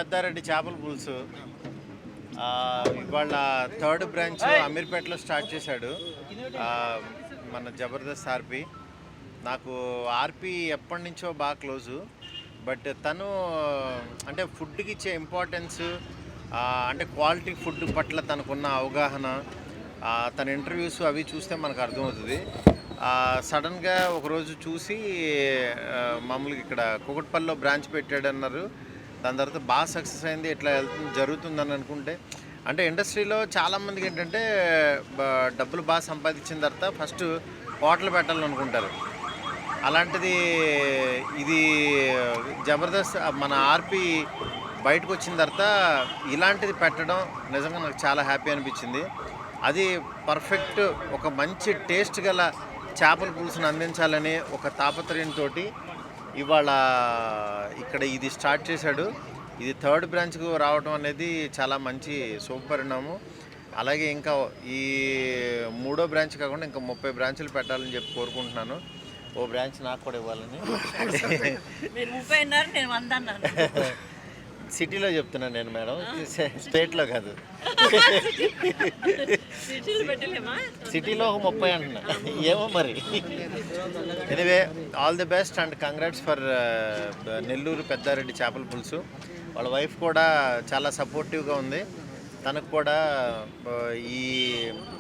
పెద్దారెడ్డి చేపల పులుసు ఇవాళ థర్డ్ బ్రాంచ్ అమీర్పేటలో స్టార్ట్ చేశాడు మన జబర్దస్త్ ఆర్పి. నాకు ఆర్పి ఎప్పటి నుంచో బాగా క్లోజు. బట్ తను అంటే ఫుడ్కి ఇచ్చే ఇంపార్టెన్స్, అంటే క్వాలిటీ ఫుడ్ పట్ల తనకున్న అవగాహన, తన ఇంటర్వ్యూస్ అవి చూస్తే మనకు అర్థమవుతుంది. సడన్గా ఒకరోజు చూసి మామూలుగా ఇక్కడ కుకట్పల్లిలో బ్రాంచ్ పెట్టాడన్నారు. దాని తర్వాత బాగా సక్సెస్ అయింది, ఇట్లా జరుగుతుందని అనుకుంటే, అంటే ఇండస్ట్రీలో చాలామందికి ఏంటంటే డబ్బులు బాగా సంపాదించిన తర్వాత ఫస్ట్ హోటల్ పెట్టాలనుకుంటారు. అలాంటిది ఇది జబర్దస్త్ మన ఆర్పి బయటకు వచ్చిన తర్వాత ఇలాంటిది పెట్టడం నిజంగా నాకు చాలా హ్యాపీ అనిపించింది. అది పర్ఫెక్ట్ ఒక మంచి టేస్ట్ గల చేపల పులుసును అందించాలని ఒక తాపత్రయంతో ఇవాళ ఇక్కడ ఇది స్టార్ట్ చేశాడు. ఇది థర్డ్ బ్రాంచ్కు రావడం అనేది చాలా మంచి శుభపరిణామం. అలాగే ఇంకా ఈ మూడో బ్రాంచ్ కాకుండా ఇంకా 30 బ్రాంచులు పెట్టాలని చెప్పి కోరుకుంటున్నాను. ఓ బ్రాంచ్ నాకు కూడా ఇవ్వాలని. సిటీలో చెప్తున్నాను నేను మేడం, స్టేట్లో కాదు. సిటీలో ఒక 30 అంటున్నా, ఏమో మరి. Anyway all the best and congrats for Nellore Peddareddy చేపల పులుసు. వాళ్ళ వైఫ్ కూడా చాలా సపోర్టివ్గా ఉంది. తనకు కూడా ఈ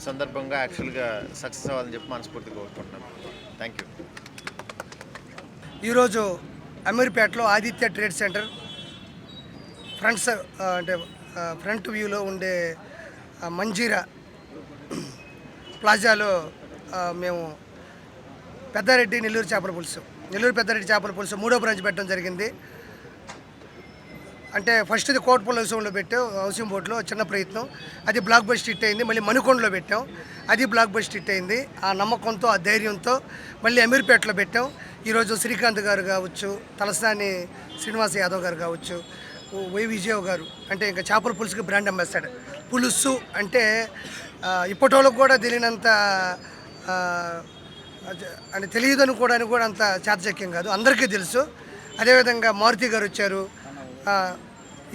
సందర్భంగా యాక్చువల్గా సక్సెస్ అవ్వాలని చెప్పి మనస్ఫూర్తిగా కోరుకుంటున్నాను. Thank you. ఈరోజు అమీర్పేటలో ఆదిత్య ట్రేడ్ సెంటర్ ఫ్రంట్ వ్యూలో ఉండే మంజీరా ప్లాజాలో మేము నెల్లూరు పెద్దారెడ్డి చేపల పులుసు మూడో బ్రాంచ్ పెట్టడం జరిగింది. అంటే ఫస్ట్ది కోటపల్లి హౌసింగ్ బోర్డులో చిన్న ప్రయత్నం, అది బ్లాక్ బస్టర్ హిట్ అయింది. మళ్ళీ మణికొండలో పెట్టాం, అది బ్లాక్ బస్టర్ హిట్ అయింది. ఆ నమ్మకంతో, ఆ ధైర్యంతో మళ్ళీ అమీర్పేటలో పెట్టాం. ఈరోజు శ్రీకాంత్ గారు కావచ్చు, తలసాని శ్రీనివాస్ యాదవ్ గారు కావచ్చు, వై విజయ్ గారు, అంటే ఇంకా చేపల పులుసుకి బ్రాండ్ అంబాసిడర్. పులుసు అంటే ఇప్పటివరకు కూడా తెలియనంత, అంటే తెలియదు అనుకోవడానికి కూడా అంత చాతచక్యం కాదు, అందరికీ తెలుసు. అదేవిధంగా మారుతి గారు వచ్చారు,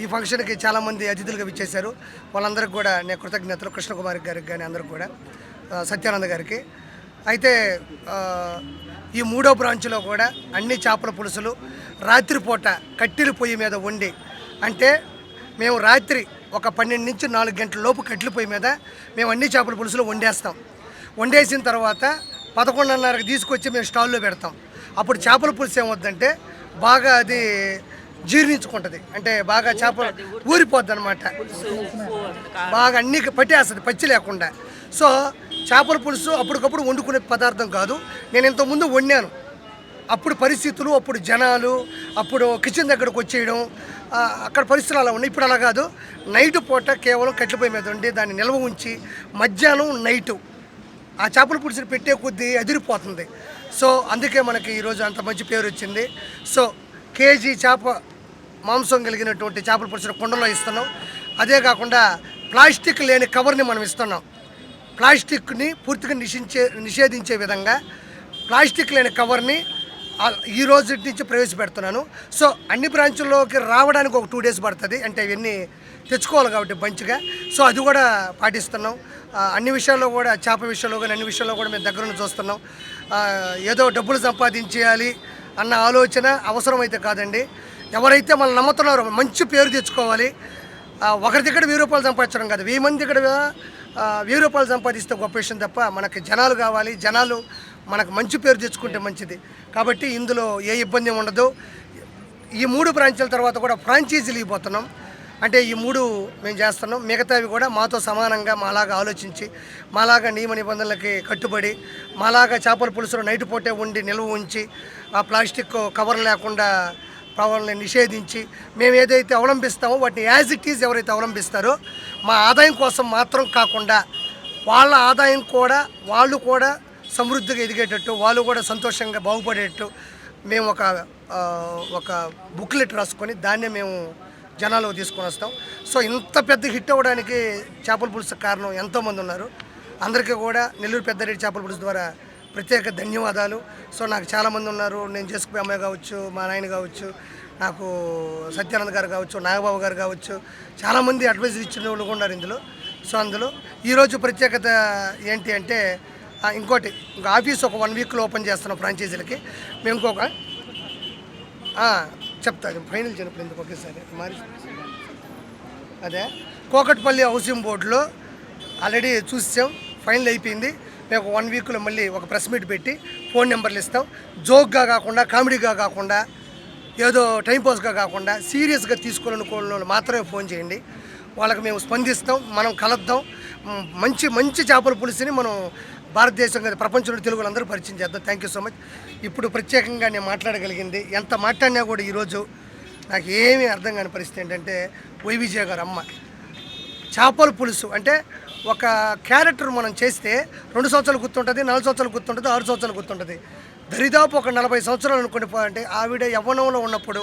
ఈ ఫంక్షన్కి చాలామంది అతిథులుగా విచ్చేశారు. వాళ్ళందరికీ కూడా నేను కృతజ్ఞతలు, కృష్ణకుమారి గారికి కానీ అందరికి కూడా, సత్యానంద గారికి. అయితే ఈ మూడో బ్రాంచ్లో కూడా అన్ని చేపల పులుసులు రాత్రిపూట కట్టెల పొయ్యి మీద వండి, అంటే మేము రాత్రి ఒక 12 నుంచి 4 గంటల లోపు కట్టెల పొయ్యి మీద మేము అన్ని చేపల పులుసులు వండేస్తాం. వండేసిన తర్వాత 11:30కి తీసుకొచ్చి మేము స్టాల్లో పెడతాం. అప్పుడు చేపల పులుసు ఏమవుద్దంటే బాగా అది జీర్ణించుకుంటుంది, అంటే బాగా చేప ఊరిపోద్ది అనమాట, బాగా అన్నీ పట్టేస్తుంది పచ్చి లేకుండా. సో చేపల పులుసు అప్పటికప్పుడు వండుకునే పదార్థం కాదు. నేను ఇంతకుముందు వండాను, అప్పుడు పరిస్థితులు, అప్పుడు జనాలు, అప్పుడు కిచెన్ దగ్గరకు వచ్చేయడం, అక్కడ పరిస్థితులు అలా ఉన్నాయి. ఇప్పుడు అలా కాదు. నైట్ పూట కేవలం కట్టెల పొయ్యి మీద ఉండి దాన్ని నిల్వ ఉంచి మధ్యాహ్నం నైటు ఆ చేపల పులుసుని పెట్టే కొద్దీ అదిరిపోతుంది. సో అందుకే మనకి ఈరోజు అంత మంచి పేరు వచ్చింది. సో కేజీ చేప మాంసం కలిగినటువంటి చేపల పులుసుని కుండలో ఇస్తున్నాం. అదే కాకుండా ప్లాస్టిక్ లేని కవర్ని మనం ఇస్తున్నాం. ప్లాస్టిక్ని పూర్తిగా నిషేధించే విధంగా ప్లాస్టిక్ లేని కవర్ని ఈ రోజు నుంచి ప్రవేశపెడుతున్నాను. సో అన్ని బ్రాంచుల్లోకి రావడానికి ఒక 2 డేస్ పడుతుంది, అంటే ఇవన్నీ తెచ్చుకోవాలి కాబట్టి మంచిగా. సో అది కూడా పాటిస్తున్నాం. అన్ని విషయాల్లో కూడా, చేప విషయంలో కానీ అన్ని విషయాల్లో కూడా మేము దగ్గర చూస్తున్నాం. ఏదో డబ్బులు సంపాదించేయాలి అన్న ఆలోచన అవసరమైతే కాదండి. ఎవరైతే మనం నమ్ముతున్నారో మంచి పేరు తెచ్చుకోవాలి. ఒకరి దగ్గర 1000 రూపాయలు సంపాదించడం కాదు, 1000 మంది దగ్గర 1000 రూపాయలు సంపాదిస్తే గొప్ప విషయం తప్ప, మనకి జనాలు కావాలి. జనాలు మనకు మంచి పేరు తెచ్చుకుంటే మంచిది. కాబట్టి ఇందులో ఏ ఇబ్బంది ఉండదు. ఈ 3 బ్రాంచీల తర్వాత కూడా ఫ్రాంచైజీలు ఇవ్వబోతున్నాం. అంటే ఈ 3 మేము చేస్తున్నాం. మిగతావి కూడా మాతో సమానంగా మాలాగా ఆలోచించి, మాలాగా నియమ నిబంధనలకి కట్టుబడి, మాలాగా చేపల పులుసులు నైట్ పూటే ఉండి నిల్వ ఉంచి, ఆ ప్లాస్టిక్ కవర్ లేకుండా ప్రవల్ని నిషేధించి మేము ఏదైతే అవలంబిస్తామో వాటిని యాజ్ ఇట్ ఈజ్ ఎవరైతే అవలంబిస్తారో, మా ఆదాయం కోసం మాత్రం కాకుండా వాళ్ళ ఆదాయం కూడా, వాళ్ళు కూడా సమృద్ధిగా ఎదిగేటట్టు, వాళ్ళు కూడా సంతోషంగా బాగుపడేటట్టు మేము ఒక బుక్లెట్ రాసుకొని దాన్నే మేము జనాలకు తీసుకొని వస్తాం. సో ఇంత పెద్ద హిట్ అవ్వడానికి చేపల పులుసు కారణం ఎంతోమంది ఉన్నారు. అందరికీ కూడా నెల్లూరు పెద్దారెడ్డి చేపల పులుసు ద్వారా ప్రత్యేక ధన్యవాదాలు. సో నాకు చాలామంది ఉన్నారు, నేను చేసుకునే అమ్మాయి కావచ్చు, మా నాయన కావచ్చు, నాకు సత్యానంద్ గారు కావచ్చు, నాగబాబు గారు కావచ్చు, చాలామంది అడ్వైజ్ ఇచ్చిన వాళ్ళు ఉన్నారు ఇందులో. సో అందులో ఈరోజు ప్రత్యేకత ఏంటి అంటే ఇంకోటి, ఇంకో ఆఫీస్ ఒక 1 వీక్లో ఓపెన్ చేస్తున్నాం ఫ్రాంచైజీలకి. మేము ఇంకొక చెప్తాను ఫైనల్ చెప్పిన ఎందుకు ఒకేసారి మరి. అదే కోకట్పల్లి హౌసింగ్ బోర్డులో ఆల్రెడీ చూసాం, ఫైనల్ అయిపోయింది. మేము 1 వీక్లో మళ్ళీ ఒక ప్రెస్ మీట్ పెట్టి ఫోన్ నెంబర్లు ఇస్తాం. జోక్గా కాకుండా, కామెడీగా కాకుండా, ఏదో టైంపాస్గా కాకుండా సీరియస్గా తీసుకోవాలనుకోని వాళ్ళు మాత్రమే ఫోన్ చేయండి. వాళ్ళకి మేము స్పందిస్తాం, మనం కలుద్దాం. మంచి మంచి చేపల పులుసుని మనం భారతదేశం కదా ప్రపంచంలో తెలుగులు అందరూ పరిచయం చేద్దాం. Thank you so much. ఇప్పుడు ప్రత్యేకంగా నేను మాట్లాడగలిగింది, ఎంత మాట్లాడినా కూడా ఈరోజు నాకు ఏమీ అర్థం కాని పరిస్థితి ఏంటంటే, వైవిజయ గారు అమ్మ చేపల పులుసు అంటే ఒక క్యారెక్టర్ మనం చేస్తే 2 సంవత్సరాలు గుర్తుంటుంది, 4 సంవత్సరాలు గుర్తుంటుంది, 6 సంవత్సరాలు గుర్తుంటుంది. దరిదాపు ఒక 40 సంవత్సరాలు అనుకోండి. అంటే ఆవిడ యవ్వనంలో ఉన్నప్పుడు,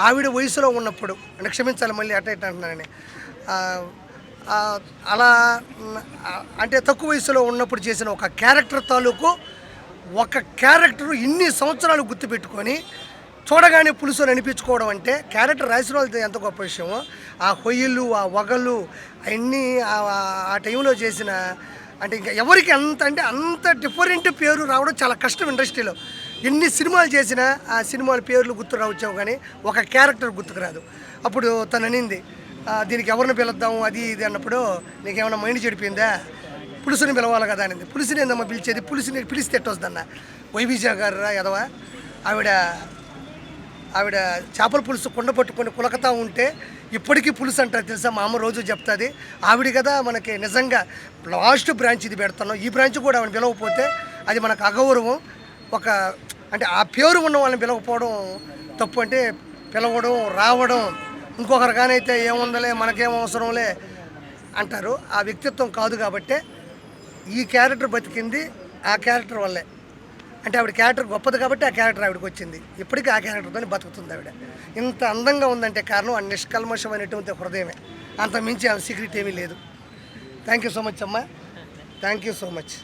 ఆవిడ వయసులో ఉన్నప్పుడు, అంటే క్షమించాలి మళ్ళీ అట్ట ఇట్ట అంటున్నానని, అలా అంటే తక్కువ వయసులో ఉన్నప్పుడు చేసిన ఒక క్యారెక్టర్ తాలూకు ఒక క్యారెక్టర్ ఇన్ని సంవత్సరాలు గుర్తుపెట్టుకొని చూడగానే పులుసు అనిపించుకోవడం అంటే క్యారెక్టర్ రాసిన వాళ్ళతో ఎంత గొప్ప విషయమో. ఆ హొయ్యలు, ఆ వగలు అవన్నీ ఆ టైంలో చేసిన, అంటే ఇంకా ఎవరికి అంత డిఫరెంట్ పేరు రావడం చాలా కష్టం ఇండస్ట్రీలో. ఎన్ని సినిమాలు చేసినా ఆ సినిమాల పేర్లు గుర్తు రావచ్చావు కానీ ఒక క్యారెక్టర్ గుర్తుకు రాదు. అప్పుడు తను అనింది, దీనికి ఎవరిని పిలుద్దాము అది ఇది అన్నప్పుడు, నీకేమైనా మైండ్ చెడిపోయిందా, పులుసుని పిలవాలి కదా అనింది. పులుసుని ఏందమ్మా పిలిచేది, పులుసుని పిలిస్తే ఎట్టొస్తుందన్న. వైవిజయ గారు ఎదవా, ఆవిడ చేపల పులుసు కుండ పట్టుకొని కులకతా ఉంటే ఇప్పటికీ పులుసు అంటారు తెలుసా. మా అమ్మ రోజు చెప్తుంది. ఆవిడ కదా మనకి నిజంగా లాస్ట్ బ్రాంచ్ ఇది పెడుతున్నాం. ఈ బ్రాంచ్ కూడా ఆవిడ పిలవకపోతే అది మనకు అగౌరవం. అంటే ఆ పేరు ఉన్న వాళ్ళని పిలవకపోవడం తప్పు. అంటే పిలవడం, రావడం, ఇంకొకరిగానైతే ఏముందలే మనకేం అవసరంలే అంటారు. ఆ వ్యక్తిత్వం కాదు కాబట్టే ఈ క్యారెక్టర్ బతికింది ఆ క్యారెక్టర్ వల్లే. అంటే ఆవిడ క్యారెక్టర్ గొప్పది కాబట్టి ఆ క్యారెక్టర్ ఆవిడకి వచ్చింది. ఇప్పటికీ ఆ క్యారెక్టర్తో బతుకుతుంది ఆవిడ. ఇంత అందంగా ఉందంటే కారణం ఆ నిష్కల్మషమైనటువంటి హృదయమే. అంత మించి ఆమె సీక్రెట్ ఏమీ లేదు. థ్యాంక్ యూ సో మచ్ అమ్మా, థ్యాంక్ యూ సో మచ్.